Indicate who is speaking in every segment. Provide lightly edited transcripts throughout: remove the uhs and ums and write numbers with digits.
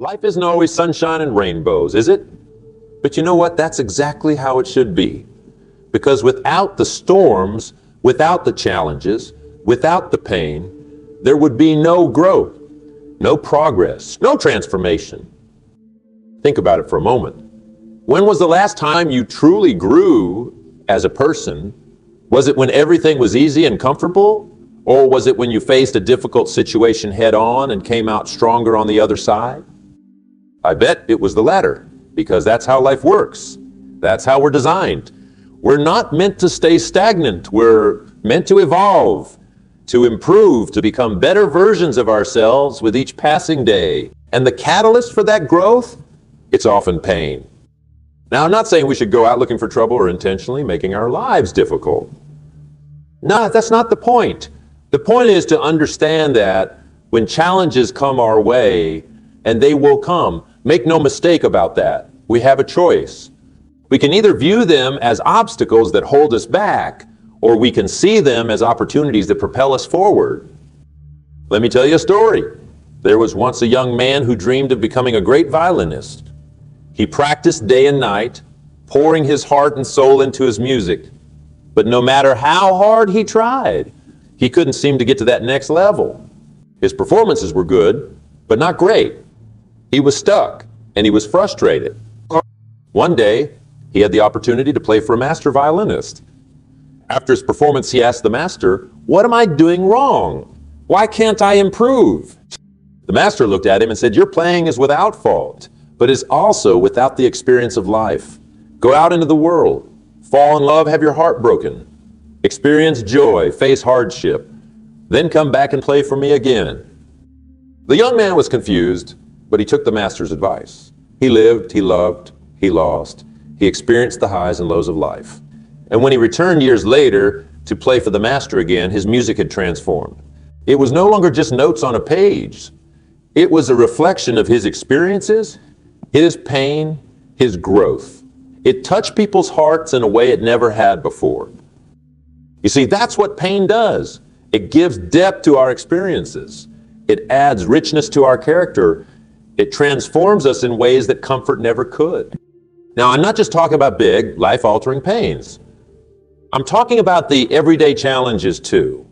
Speaker 1: Life isn't always sunshine and rainbows, is it? But you know what? That's exactly how it should be. Because without the storms, without the challenges, without the pain, there would be no growth, no progress, no transformation. Think about it for a moment. When was the last time you truly grew as a person? Was it when everything was easy and comfortable? Or was it when you faced a difficult situation head on and came out stronger on the other side? I bet it was the latter, because that's how life works. That's how we're designed. We're not meant to stay stagnant. We're meant to evolve, to improve, to become better versions of ourselves with each passing day. And the catalyst for that growth? It's often pain. Now, I'm not saying we should go out looking for trouble or intentionally making our lives difficult. No, that's not the point. The point is to understand that when challenges come our way, and they will come, make no mistake about that, we have a choice. We can either view them as obstacles that hold us back, or we can see them as opportunities that propel us forward. Let me tell you a story. There was once a young man who dreamed of becoming a great violinist. He practiced day and night, pouring his heart and soul into his music. But no matter how hard he tried, he couldn't seem to get to that next level. His performances were good, but not great. He was stuck, and he was frustrated. One day, he had the opportunity to play for a master violinist. After his performance, he asked the master, "What am I doing wrong? Why can't I improve?" The master looked at him and said, "Your playing is without fault, but is also without the experience of life. Go out into the world, fall in love, have your heart broken, experience joy, face hardship, then come back and play for me again." The young man was confused, but he took the master's advice. He lived, he loved, he lost. He experienced the highs and lows of life. And when he returned years later to play for the master again, his music had transformed. It was no longer just notes on a page. It was a reflection of his experiences, his pain, his growth. It touched people's hearts in a way it never had before. You see, that's what pain does. It gives depth to our experiences. It adds richness to our character. It transforms us in ways that comfort never could. Now, I'm not just talking about big, life-altering pains. I'm talking about the everyday challenges too.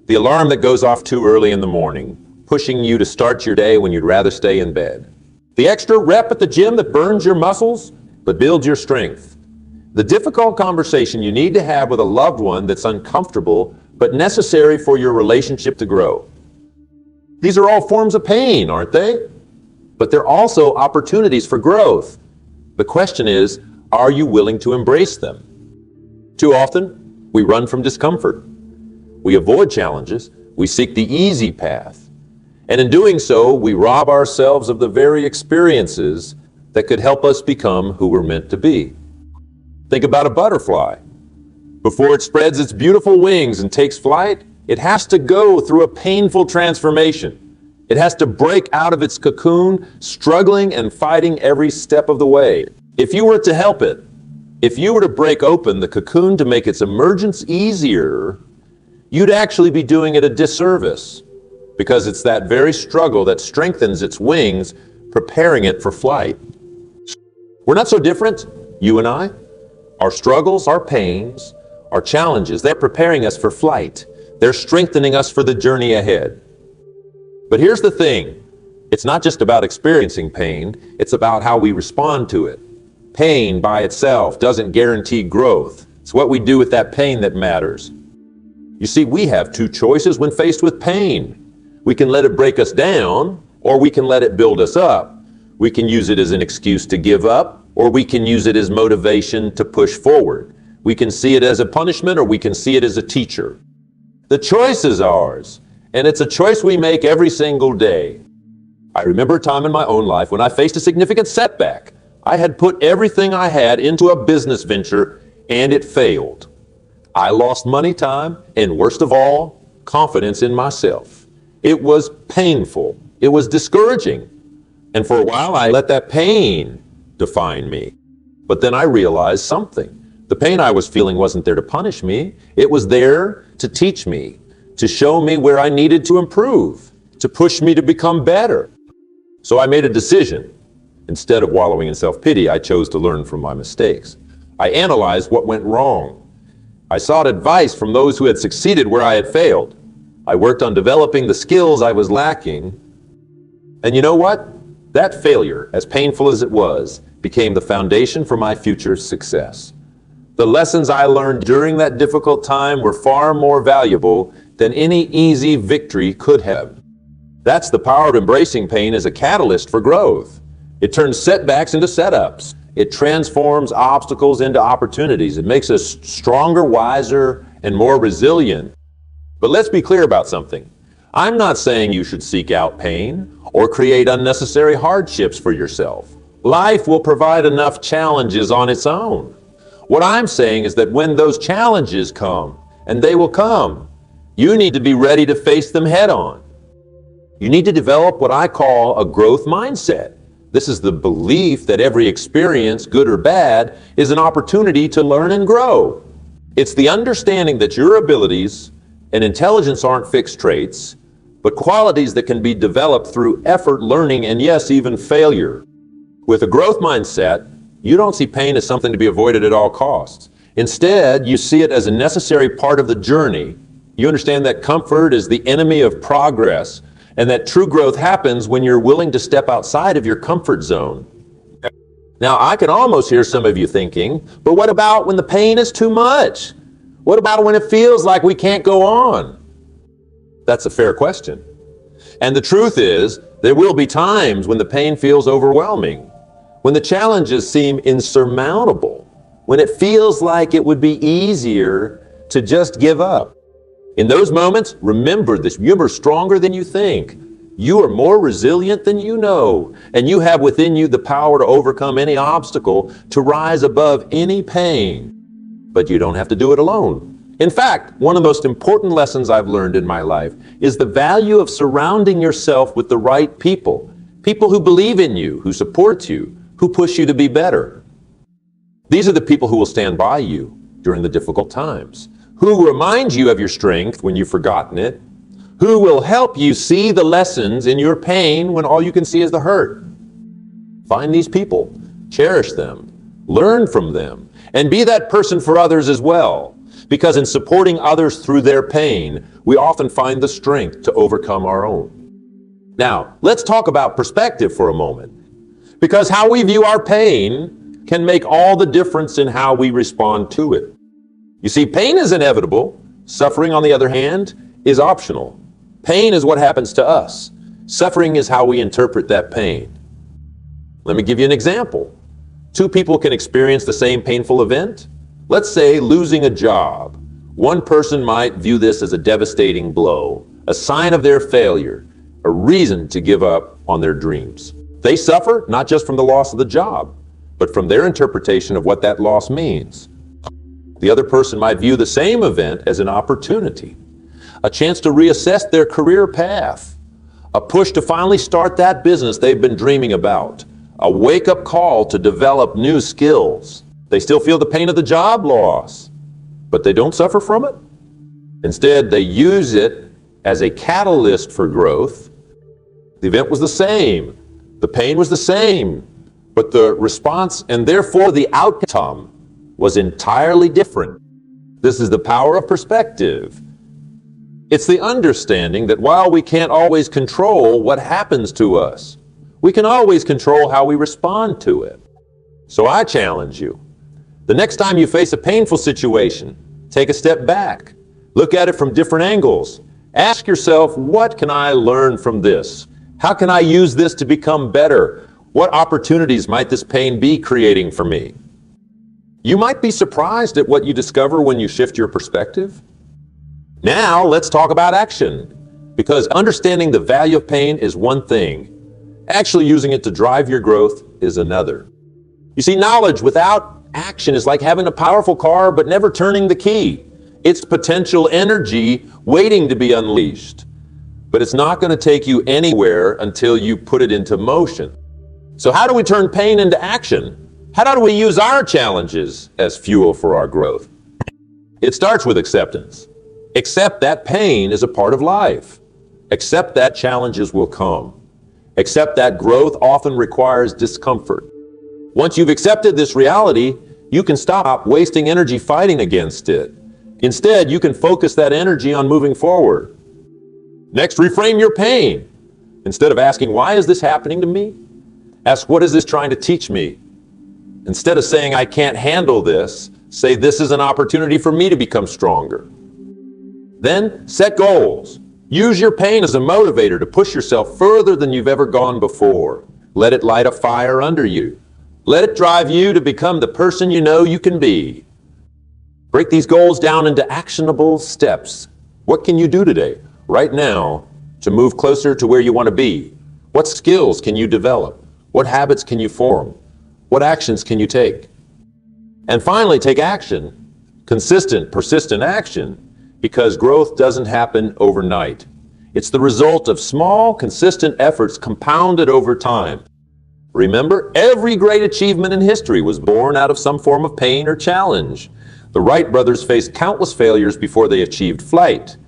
Speaker 1: The alarm that goes off too early in the morning, pushing you to start your day when you'd rather stay in bed. The extra rep at the gym that burns your muscles, but builds your strength. The difficult conversation you need to have with a loved one that's uncomfortable, but necessary for your relationship to grow. These are all forms of pain, aren't they? But they're also opportunities for growth. The question is, are you willing to embrace them? Too often, we run from discomfort. We avoid challenges. We seek the easy path. And in doing so, we rob ourselves of the very experiences that could help us become who we're meant to be. Think about a butterfly. Before it spreads its beautiful wings and takes flight, it has to go through a painful transformation. It has to break out of its cocoon, struggling and fighting every step of the way. If you were to help it, if you were to break open the cocoon to make its emergence easier, you'd actually be doing it a disservice, because it's that very struggle that strengthens its wings, preparing it for flight. We're not so different, you and I. Our struggles, our pains, our challenges, they're preparing us for flight. They're strengthening us for the journey ahead. But here's the thing. It's not just about experiencing pain. It's about how we respond to it. Pain by itself doesn't guarantee growth. It's what we do with that pain that matters. You see, we have two choices when faced with pain. We can let it break us down, or we can let it build us up. We can use it as an excuse to give up, or we can use it as motivation to push forward. We can see it as a punishment, or we can see it as a teacher. The choice is ours, and it's a choice we make every single day. I remember a time in my own life when I faced a significant setback. I had put everything I had into a business venture, and it failed. I lost money, time, and worst of all, confidence in myself. It was painful. It was discouraging. And for a while, I let that pain define me. But then I realized something. The pain I was feeling wasn't there to punish me. It was there to teach me, to show me where I needed to improve, to push me to become better. So I made a decision. Instead of wallowing in self-pity, I chose to learn from my mistakes. I analyzed what went wrong. I sought advice from those who had succeeded where I had failed. I worked on developing the skills I was lacking. And you know what? That failure, as painful as it was, became the foundation for my future success. The lessons I learned during that difficult time were far more valuable than any easy victory could have. That's the power of embracing pain as a catalyst for growth. It turns setbacks into setups. It transforms obstacles into opportunities. It makes us stronger, wiser, and more resilient. But let's be clear about something. I'm not saying you should seek out pain or create unnecessary hardships for yourself. Life will provide enough challenges on its own. What I'm saying is that when those challenges come, and they will come, you need to be ready to face them head on. You need to develop what I call a growth mindset. This is the belief that every experience, good or bad, is an opportunity to learn and grow. It's the understanding that your abilities and intelligence aren't fixed traits, but qualities that can be developed through effort, learning, and yes, even failure. With a growth mindset, you don't see pain as something to be avoided at all costs. Instead, you see it as a necessary part of the journey. You understand that comfort is the enemy of progress, and that true growth happens when you're willing to step outside of your comfort zone. Now, I can almost hear some of you thinking, but what about when the pain is too much? What about when it feels like we can't go on? That's a fair question. And the truth is, there will be times when the pain feels overwhelming, when the challenges seem insurmountable, when it feels like it would be easier to just give up. In those moments, remember this, you are stronger than you think. You are more resilient than you know, and you have within you the power to overcome any obstacle, to rise above any pain. But you don't have to do it alone. In fact, one of the most important lessons I've learned in my life is the value of surrounding yourself with the right people. People who believe in you, who support you, who push you to be better. These are the people who will stand by you during the difficult times, who remind you of your strength when you've forgotten it, who will help you see the lessons in your pain when all you can see is the hurt. Find these people, cherish them, learn from them, and be that person for others as well. Because in supporting others through their pain, we often find the strength to overcome our own. Now, let's talk about perspective for a moment. Because how we view our pain can make all the difference in how we respond to it. You see, pain is inevitable. Suffering, on the other hand, is optional. Pain is what happens to us. Suffering is how we interpret that pain. Let me give you an example. Two people can experience the same painful event. Let's say losing a job. One person might view this as a devastating blow, a sign of their failure, a reason to give up on their dreams. They suffer not just from the loss of the job, but from their interpretation of what that loss means. The other person might view the same event as an opportunity, a chance to reassess their career path, a push to finally start that business they've been dreaming about, a wake-up call to develop new skills. They still feel the pain of the job loss, but they don't suffer from it. Instead, they use it as a catalyst for growth. The event was the same, the pain was the same, but the response and therefore the outcome was entirely different. This is the power of perspective. It's the understanding that while we can't always control what happens to us, we can always control how we respond to it. So I challenge you, the next time you face a painful situation, take a step back, look at it from different angles. Ask yourself, what can I learn from this? How can I use this to become better? What opportunities might this pain be creating for me? You might be surprised at what you discover when you shift your perspective. Now, let's talk about action, because understanding the value of pain is one thing. Actually using it to drive your growth is another. You see, knowledge without action is like having a powerful car but never turning the key. It's potential energy waiting to be unleashed, but it's not going to take you anywhere until you put it into motion. So how do we turn pain into action? How do we use our challenges as fuel for our growth? It starts with acceptance. Accept that pain is a part of life. Accept that challenges will come. Except that growth often requires discomfort. Once you've accepted this reality, you can stop wasting energy fighting against it. Instead, you can focus that energy on moving forward. Next, reframe your pain. Instead of asking, why is this happening to me? Ask, what is this trying to teach me? Instead of saying, I can't handle this, say, this is an opportunity for me to become stronger. Then, set goals. Use your pain as a motivator to push yourself further than you've ever gone before. Let it light a fire under you. Let it drive you to become the person you know you can be. Break these goals down into actionable steps. What can you do today, right now, to move closer to where you want to be? What skills can you develop? What habits can you form? What actions can you take? And finally, take action. Consistent, persistent action, because growth doesn't happen overnight. It's the result of small, consistent efforts compounded over time. Remember, every great achievement in history was born out of some form of pain or challenge. The Wright brothers faced countless failures before they achieved flight.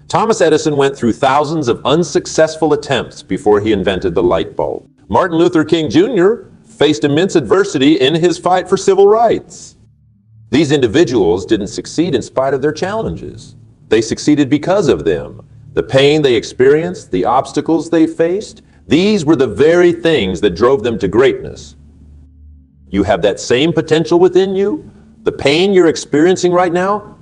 Speaker 1: Thomas Edison went through thousands of unsuccessful attempts before he invented the light bulb. Martin Luther King Jr. faced immense adversity in his fight for civil rights. These individuals didn't succeed in spite of their challenges. They succeeded because of them. The pain they experienced, the obstacles they faced, these were the very things that drove them to greatness. You have that same potential within you. The pain you're experiencing right now,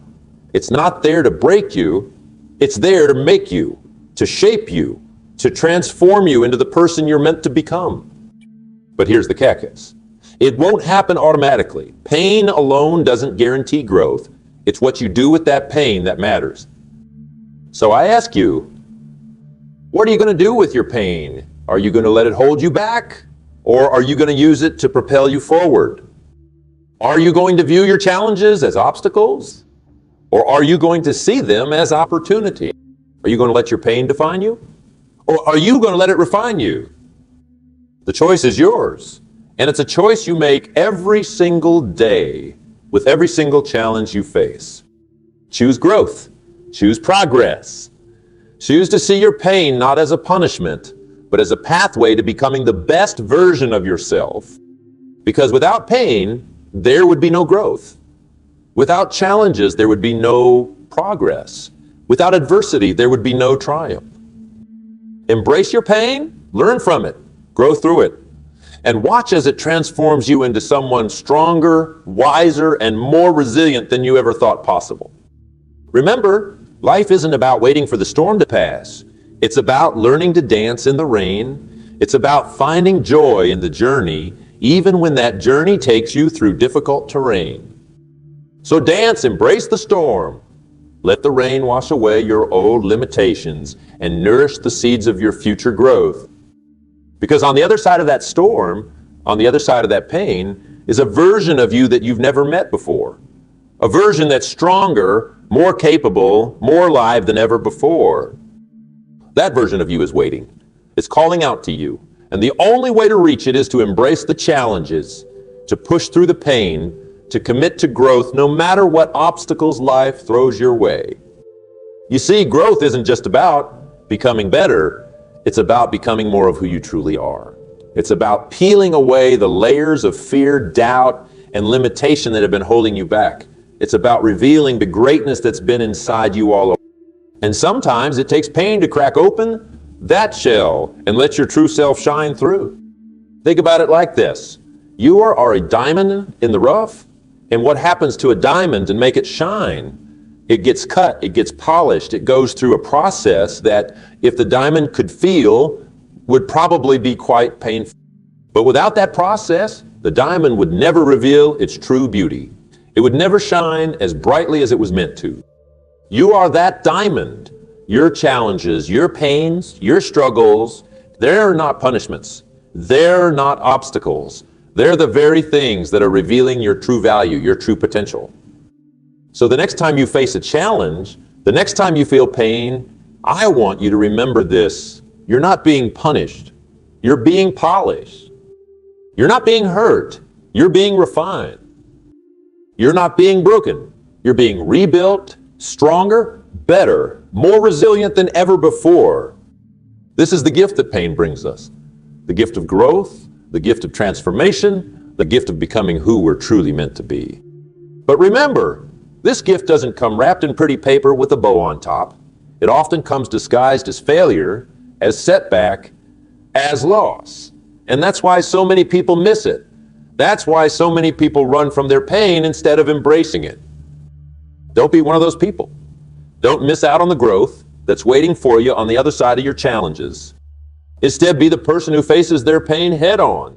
Speaker 1: it's not there to break you. It's there to make you, to shape you, to transform you into the person you're meant to become. But here's the catch. It won't happen automatically. Pain alone doesn't guarantee growth. It's what you do with that pain that matters. So I ask you, what are you going to do with your pain? Are you going to let it hold you back? Or are you going to use it to propel you forward? Are you going to view your challenges as obstacles? Or are you going to see them as opportunity? Are you going to let your pain define you? Or are you going to let it refine you? The choice is yours. And it's a choice you make every single day with every single challenge you face. Choose growth. Choose progress. Choose to see your pain not as a punishment, but as a pathway to becoming the best version of yourself. Because without pain, there would be no growth. Without challenges, there would be no progress. Without adversity, there would be no triumph. Embrace your pain, learn from it, grow through it, and watch as it transforms you into someone stronger, wiser, and more resilient than you ever thought possible. Remember, life isn't about waiting for the storm to pass. It's about learning to dance in the rain. It's about finding joy in the journey, even when that journey takes you through difficult terrain. So dance, embrace the storm. Let the rain wash away your old limitations and nourish the seeds of your future growth. Because on the other side of that storm, on the other side of that pain, is a version of you that you've never met before. A version that's stronger, more capable, more alive than ever before. That version of you is waiting. It's calling out to you. And the only way to reach it is to embrace the challenges, to push through the pain, to commit to growth no matter what obstacles life throws your way. You see, growth isn't just about becoming better. It's about becoming more of who you truly are. It's about peeling away the layers of fear, doubt, and limitation that have been holding you back. It's about revealing the greatness that's been inside you all over. And sometimes it takes pain to crack open that shell and let your true self shine through. Think about it like this. You are a diamond in the rough, and what happens to a diamond and make it shine? It gets cut, it gets polished, it goes through a process that, if the diamond could feel, would probably be quite painful. But without that process, the diamond would never reveal its true beauty. It would never shine as brightly as it was meant to. You are that diamond. Your challenges, your pains, your struggles, they're not punishments. They're not obstacles. They're the very things that are revealing your true value, your true potential. So the next time you face a challenge, the next time you feel pain, I want you to remember this. You're not being punished. You're being polished. You're not being hurt. You're being refined. You're not being broken. You're being rebuilt, stronger, better, more resilient than ever before. This is the gift that pain brings us. the gift of growth, the gift of transformation, the gift of becoming who we're truly meant to be. But remember, this gift doesn't come wrapped in pretty paper with a bow on top. It often comes disguised as failure, as setback, as loss. And that's why so many people miss it. That's why so many people run from their pain instead of embracing it. Don't be one of those people. Don't miss out on the growth that's waiting for you on the other side of your challenges. Instead, be the person who faces their pain head on.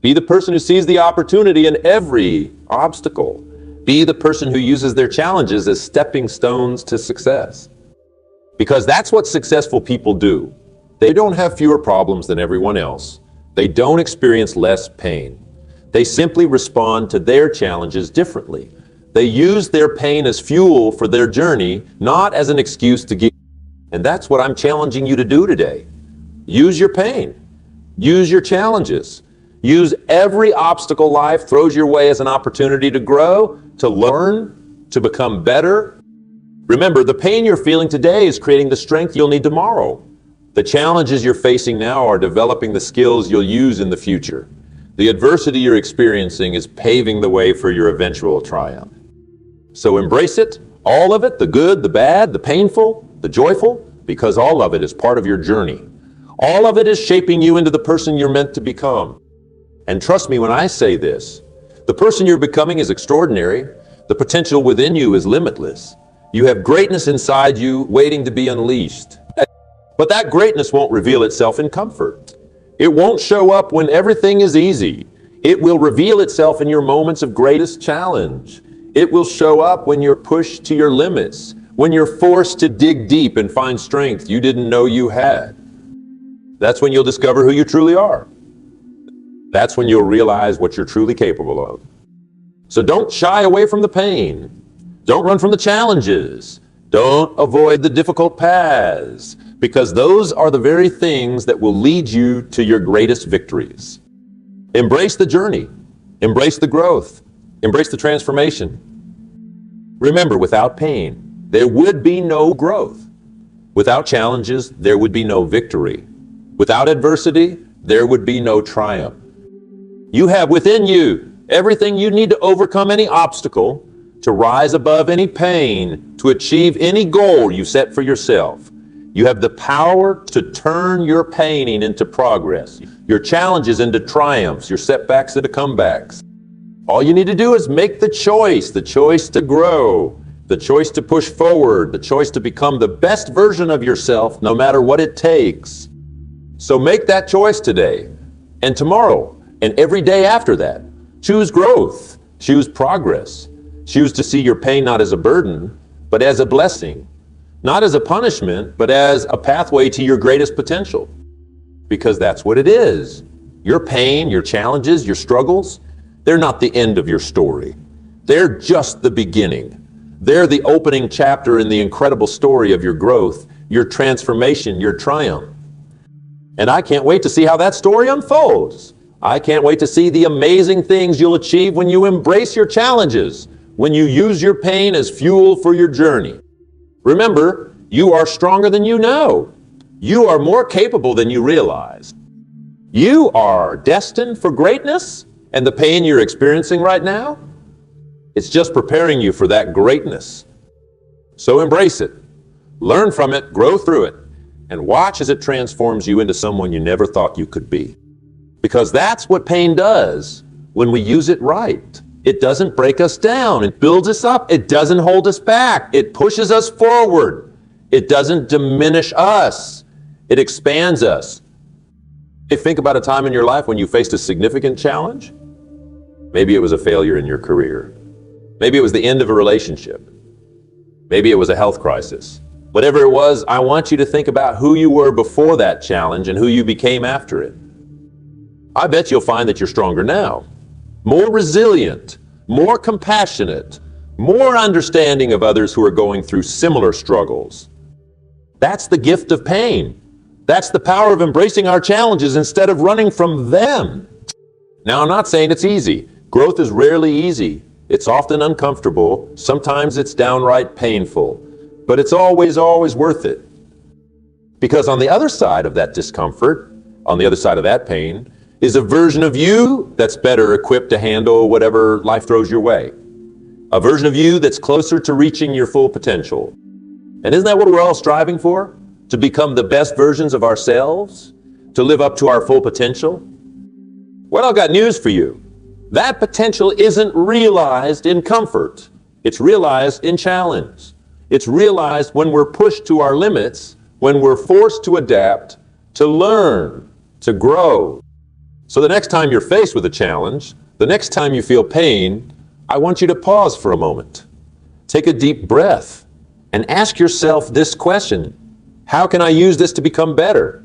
Speaker 1: Be the person who sees the opportunity in every obstacle. Be the person who uses their challenges as stepping stones to success. Because that's what successful people do. They don't have fewer problems than everyone else. They don't experience less pain. They simply respond to their challenges differently. They use their pain as fuel for their journey, not as an excuse to give. And that's what I'm challenging you to do today. Use your pain. Use your challenges. Use every obstacle life throws your way as an opportunity to grow, to learn, to become better. Remember, the pain you're feeling today is creating the strength you'll need tomorrow. The challenges you're facing now are developing the skills you'll use in the future. The adversity you're experiencing is paving the way for your eventual triumph. So embrace it, all of it, the good, the bad, the painful, the joyful, because all of it is part of your journey. All of it is shaping you into the person you're meant to become. And trust me when I say this, the person you're becoming is extraordinary. The potential within you is limitless. You have greatness inside you waiting to be unleashed. But that greatness won't reveal itself in comfort. It won't show up when everything is easy. It will reveal itself in your moments of greatest challenge. It will show up when you're pushed to your limits, when you're forced to dig deep and find strength you didn't know you had. That's when you'll discover who you truly are. That's when you'll realize what you're truly capable of. So don't shy away from the pain. Don't run from the challenges. Don't avoid the difficult paths, because those are the very things that will lead you to your greatest victories. Embrace the journey. Embrace the growth. Embrace the transformation. Remember, without pain, there would be no growth. Without challenges, there would be no victory. Without adversity, there would be no triumph. You have within you everything you need to overcome any obstacle, to rise above any pain, to achieve any goal you set for yourself. You have the power to turn your pain into progress, your challenges into triumphs, your setbacks into comebacks. All you need to do is make the choice to grow, the choice to push forward, the choice to become the best version of yourself, no matter what it takes. So make that choice today, and tomorrow, and every day after that. Choose growth, choose progress. Choose to see your pain not as a burden, but as a blessing. Not as a punishment, but as a pathway to your greatest potential. Because that's what it is. Your pain, your challenges, your struggles, they're not the end of your story. They're just the beginning. They're the opening chapter in the incredible story of your growth, your transformation, your triumph. And I can't wait to see how that story unfolds. I can't wait to see the amazing things you'll achieve when you embrace your challenges, when you use your pain as fuel for your journey. Remember, you are stronger than you know. You are more capable than you realize. You are destined for greatness, and the pain you're experiencing right now, it's just preparing you for that greatness. So embrace it, learn from it, grow through it, and watch as it transforms you into someone you never thought you could be. Because that's what pain does when we use it right. It doesn't break us down. It builds us up. It doesn't hold us back. It pushes us forward. It doesn't diminish us. It expands us. Hey, think about a time in your life when you faced a significant challenge. Maybe it was a failure in your career. Maybe it was the end of a relationship. Maybe it was a health crisis. Whatever it was, I want you to think about who you were before that challenge and who you became after it. I bet you'll find that you're stronger now, more resilient, more compassionate, more understanding of others who are going through similar struggles. That's the gift of pain. That's the power of embracing our challenges instead of running from them. Now, I'm not saying it's easy. Growth is rarely easy. It's often uncomfortable. Sometimes it's downright painful. But it's always worth it. Because on the other side of that discomfort on the other side of that pain is a version of you that's better equipped to handle whatever life throws your way. A version of you that's closer to reaching your full potential. And isn't that what we're all striving for? To become the best versions of ourselves? To live up to our full potential? Well, I've got news for you. That potential isn't realized in comfort. It's realized in challenge. It's realized when we're pushed to our limits, when we're forced to adapt, to learn, to grow. So the next time you're faced with a challenge, the next time you feel pain, I want you to pause for a moment. Take a deep breath and ask yourself this question: how can I use this to become better?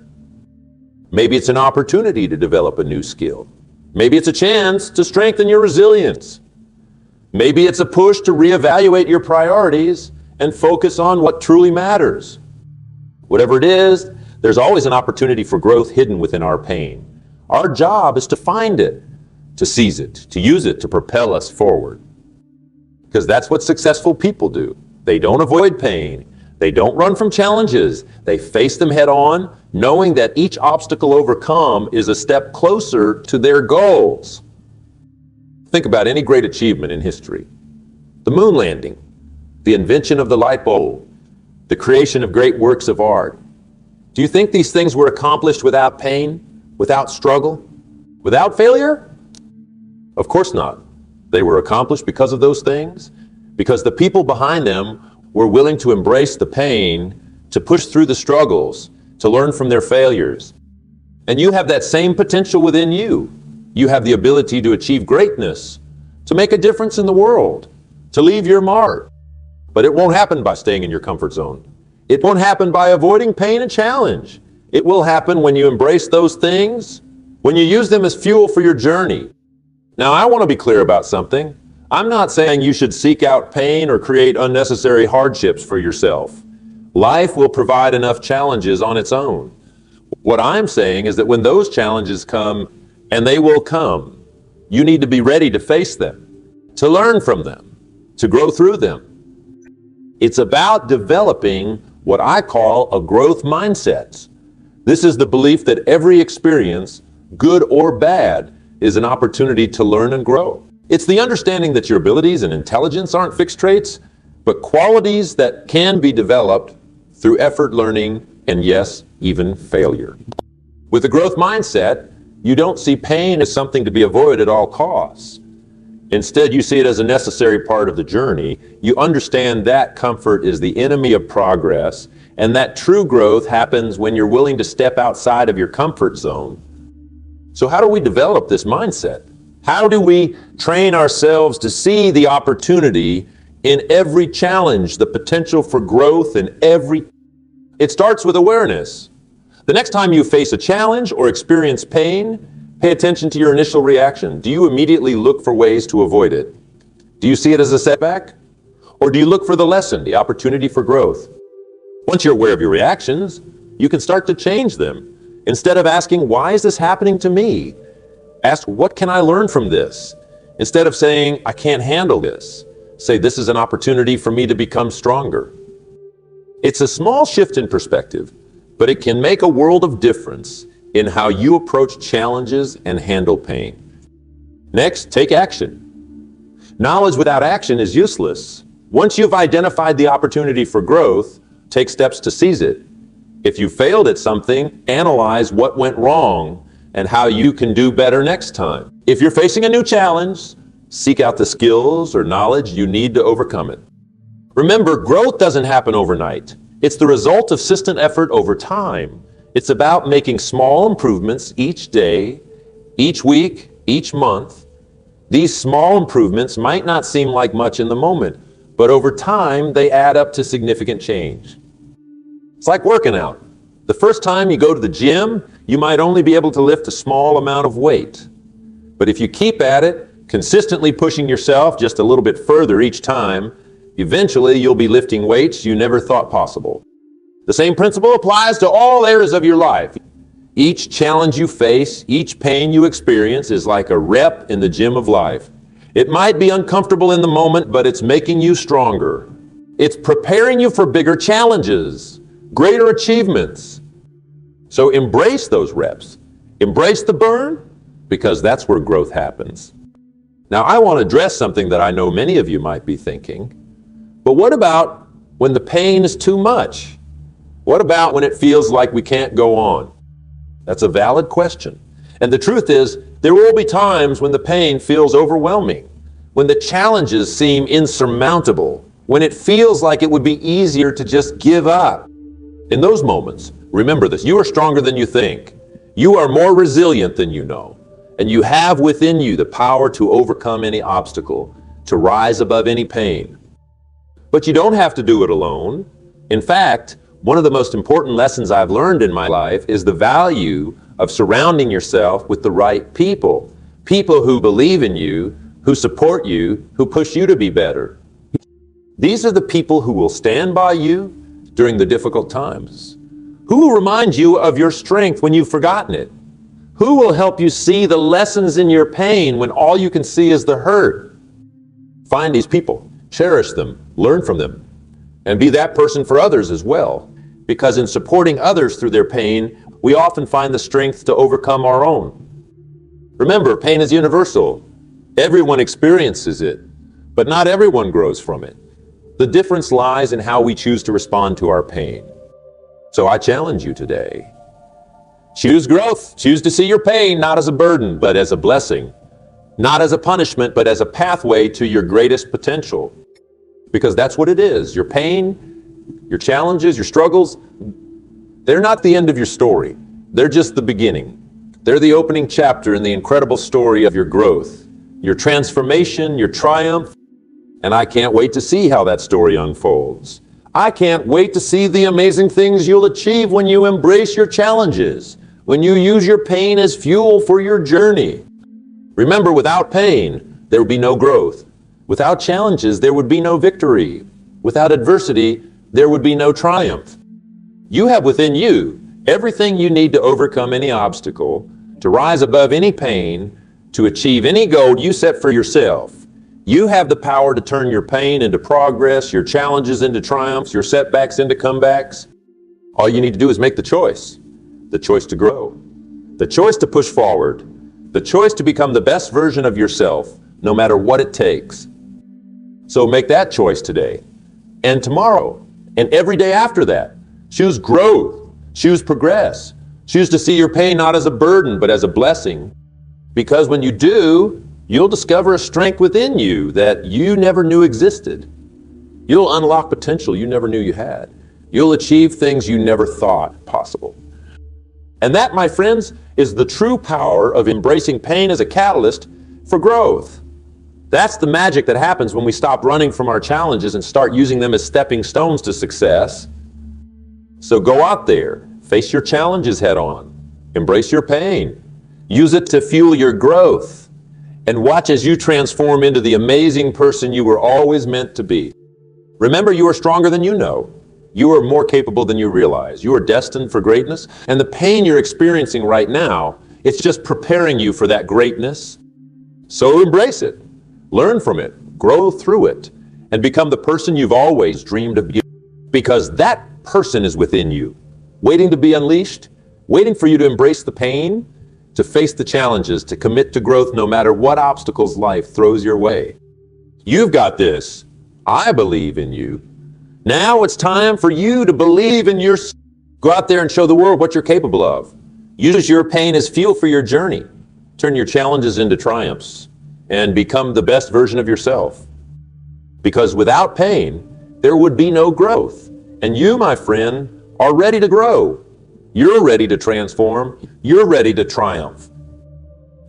Speaker 1: Maybe it's an opportunity to develop a new skill. Maybe it's a chance to strengthen your resilience. Maybe it's a push to reevaluate your priorities and focus on what truly matters. Whatever it is, there's always an opportunity for growth hidden within our pain. Our job is to find it, to seize it, to use it to propel us forward. Because that's what successful people do. They don't avoid pain. They don't run from challenges. They face them head on, knowing that each obstacle overcome is a step closer to their goals. Think about any great achievement in history. The moon landing, the invention of the light bulb, the creation of great works of art. Do you think these things were accomplished without pain, without struggle, without failure? Of course not. They were accomplished because of those things, because the people behind them were willing to embrace the pain, to push through the struggles, to learn from their failures. And you have that same potential within you. You have the ability to achieve greatness, to make a difference in the world, to leave your mark. But it won't happen by staying in your comfort zone. It won't happen by avoiding pain and challenge. It will happen when you embrace those things, when you use them as fuel for your journey. Now, I want to be clear about something. I'm not saying you should seek out pain or create unnecessary hardships for yourself. Life will provide enough challenges on its own. What I'm saying is that when those challenges come, and they will come, you need to be ready to face them, to learn from them, to grow through them. It's about developing what I call a growth mindset. This is the belief that every experience, good or bad, is an opportunity to learn and grow. It's the understanding that your abilities and intelligence aren't fixed traits, but qualities that can be developed through effort, learning, and yes, even failure. With a growth mindset, you don't see pain as something to be avoided at all costs. Instead, you see it as a necessary part of the journey. You understand that comfort is the enemy of progress, and that true growth happens when you're willing to step outside of your comfort zone. So how do we develop this mindset? How do we train ourselves to see the opportunity in every challenge, the potential for growth in every... It starts with awareness. The next time you face a challenge or experience pain, pay attention to your initial reaction. Do you immediately look for ways to avoid it? Do you see it as a setback? Or do you look for the lesson, the opportunity for growth? Once you're aware of your reactions, you can start to change them. Instead of asking, why is this happening to me? Ask, what can I learn from this? Instead of saying, I can't handle this, say, this is an opportunity for me to become stronger. It's a small shift in perspective, but it can make a world of difference in how you approach challenges and handle pain. Next, take action. Knowledge without action is useless. Once you've identified the opportunity for growth, take steps to seize it. If you failed at something, analyze what went wrong and how you can do better next time. If you're facing a new challenge, seek out the skills or knowledge you need to overcome it. Remember, growth doesn't happen overnight. It's the result of consistent effort over time. It's about making small improvements each day, each week, each month. These small improvements might not seem like much in the moment, but over time, they add up to significant change. It's like working out. The first time you go to the gym, you might only be able to lift a small amount of weight. But if you keep at it, consistently pushing yourself just a little bit further each time, eventually you'll be lifting weights you never thought possible. The same principle applies to all areas of your life. Each challenge you face, each pain you experience is like a rep in the gym of life. It might be uncomfortable in the moment, but it's making you stronger. It's preparing you for bigger challenges, greater achievements. So embrace those reps. Embrace the burn, because that's where growth happens. Now, I want to address something that I know many of you might be thinking, but what about when the pain is too much? What about when it feels like we can't go on? That's a valid question. And the truth is, there will be times when the pain feels overwhelming, when the challenges seem insurmountable, when it feels like it would be easier to just give up. In those moments, remember this: you are stronger than you think. You are more resilient than you know. And you have within you the power to overcome any obstacle, to rise above any pain. But you don't have to do it alone. In fact, one of the most important lessons I've learned in my life is the value of surrounding yourself with the right people. People who believe in you, who support you, who push you to be better. These are the people who will stand by you during the difficult times, who will remind you of your strength when you've forgotten it, who will help you see the lessons in your pain when all you can see is the hurt. Find these people, cherish them, learn from them, and be that person for others as well. Because in supporting others through their pain, we often find the strength to overcome our own. Remember, pain is universal. Everyone experiences it, but not everyone grows from it. The difference lies in how we choose to respond to our pain. So I challenge you today. Choose growth. Choose to see your pain not as a burden, but as a blessing. Not as a punishment, but as a pathway to your greatest potential. Because that's what it is. Your pain, your challenges, your struggles, they're not the end of your story. They're just the beginning. They're the opening chapter in the incredible story of your growth, your transformation, your triumph. And I can't wait to see how that story unfolds. I can't wait to see the amazing things you'll achieve when you embrace your challenges, when you use your pain as fuel for your journey. Remember, without pain, there would be no growth. Without challenges, there would be no victory. Without adversity, there would be no triumph. You have within you everything you need to overcome any obstacle, to rise above any pain, to achieve any goal you set for yourself. You have the power to turn your pain into progress, your challenges into triumphs, your setbacks into comebacks. All you need to do is make the choice to grow, the choice to push forward, the choice to become the best version of yourself, no matter what it takes. So make that choice today, and tomorrow, and every day after that. Choose growth, choose progress, choose to see your pain not as a burden, but as a blessing. Because when you do, you'll discover a strength within you that you never knew existed. You'll unlock potential you never knew you had. You'll achieve things you never thought possible. And that, my friends, is the true power of embracing pain as a catalyst for growth. That's the magic that happens when we stop running from our challenges and start using them as stepping stones to success. So go out there, face your challenges head on, embrace your pain, use it to fuel your growth, and watch as you transform into the amazing person you were always meant to be. Remember, you are stronger than you know. You are more capable than you realize. You are destined for greatness, and the pain you're experiencing right now, it's just preparing you for that greatness. So embrace it, learn from it, grow through it, and become the person you've always dreamed of being. Because that person is within you, waiting to be unleashed, waiting for you to embrace the pain, to face the challenges, to commit to growth no matter what obstacles life throws your way. You've got this. I believe in you. Now it's time for you to believe in yourself. Go out there and show the world what you're capable of. Use your pain as fuel for your journey. Turn your challenges into triumphs and become the best version of yourself. Because without pain, there would be no growth. And you, my friend, are ready to grow. You're ready to transform. You're ready to triumph.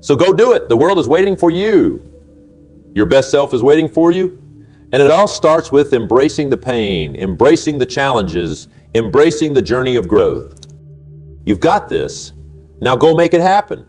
Speaker 1: So go do it. The world is waiting for you. Your best self is waiting for you. And it all starts with embracing the pain, embracing the challenges, embracing the journey of growth. You've got this. Now go make it happen.